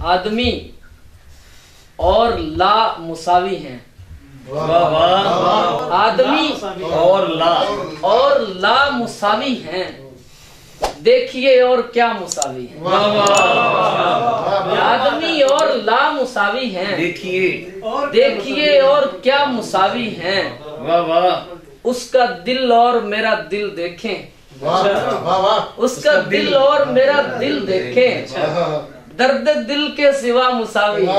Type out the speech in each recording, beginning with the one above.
आदमी और ला मुसावी हैं। आदमी और ला मुसावी हैं, देखिए और क्या मुसावी है। आदमी और ला मुसावी हैं, देखिए और क्या मुसावी हैं। उसका दिल और मेरा दिल देखें, उसका दिल और मेरा दिल देखें, दर्द दिल के सिवा मुसावी। उसका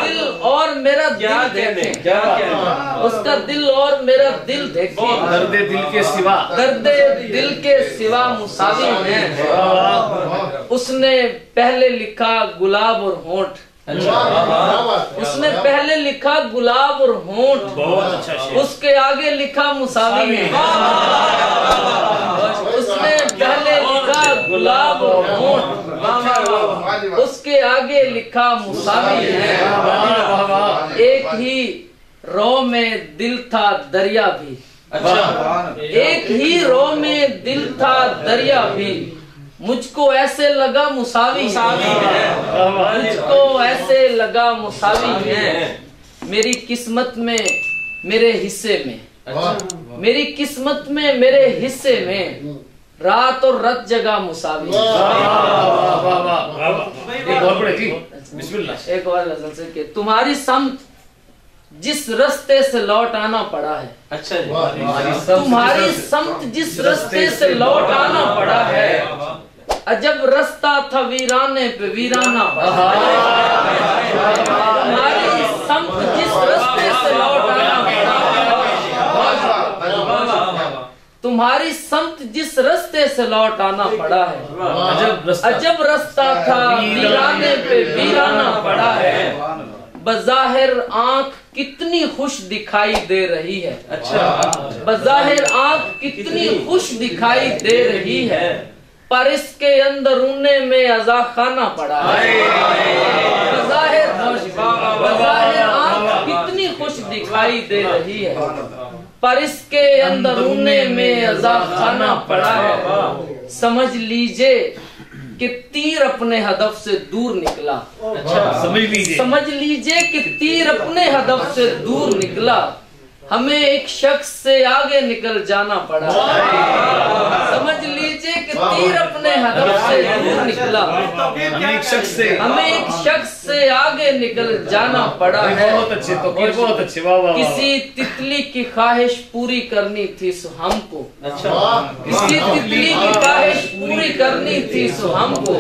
दिल और मेरा दिल देखें, उसका दिल और मेरा दिल देखें, दर्द दिल के सिवा, दर्द दिल के सिवा मुसावी हैं। उसने पहले लिखा गुलाब और होंठ, उसने पहले लिखा गुलाब और होंठ, बहुत अच्छा शेर। उसके आगे लिखा मुसावी है। उसने पहले लिखा गुलाब और होंठ, उसके आगे लिखा मुसावी है। एक ही रो में दिल था दरिया भी, एक ही रो में दिल था दरिया भी, मुझको ऐसे लगा मुसावी है, मुझको ऐसे लगा मुसावी है। मेरी किस्मत में मेरे हिस्से में, मेरी किस्मत में मेरे हिस्से में रात और रात जगह मुसावी। एक और गजल से कि तुम्हारी समत जिस रास्ते से लौट आना पड़ा है, अच्छा, तुम्हारी समत जिस रास्ते से लौट आना पड़ा है, अजब रास्ता था वीराने पे वीराना पड़ा। तुम्हारी समत जिस रास्ते से लौट आना पड़ा है, तुम्हारी समत जिस रास्ते से लौट आना पड़ा है, अजब रास्ता था वीराने पे वीराना पड़ा है। बज़ाहिर आंख कितनी खुश दिखाई दे रही है, अच्छा, बज़ाहिर आंख कितनी खुश दिखाई दे रही है, पर इसके अंदरूने में अज़ा खाना पड़ा है। बज़ाहिर आंख कितनी खुश दिखाई दे रही है, पर इसके अंदरूने में अज़ा खाना पड़ा है। समझ लीजिए कि तीर अपने हदफ से दूर निकला, अच्छा, समझ लीजिए कि तीर अपने हदफ से दूर निकला, हमें एक शख्स से आगे निकल जाना पड़ा। समझ लीजिए कि तीर अपने हदफ से दूर निकला, हमें एक शख्स से आगे निकल जाना पड़ा है। बहुत अच्छे, तो बहुत अच्छे, वाह वाह। किसी तितली की ख्वाहिश पूरी करनी थी सो हमको, किसी तितली की ख्वाहिश पूरी करनी थी सो हमको,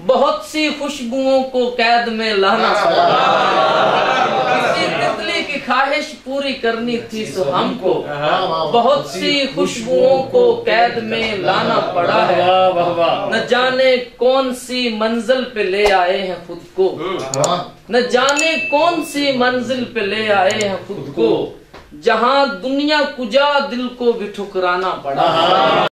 बहुत सी खुशबुओं को कैद में लाना पड़ा। किसी तितली की ख्वाहिश पूरी करनी थी सो हमको, बहुत सी खुशबुओं को कैद में लाना पड़ा है। न जाने कौन सी मंजिल पे ले आए हैं खुद को, न जाने कौन सी मंजिल पे ले आए हैं खुद को, जहां दुनिया कुजा दिल को भी ठुकराना पड़ा।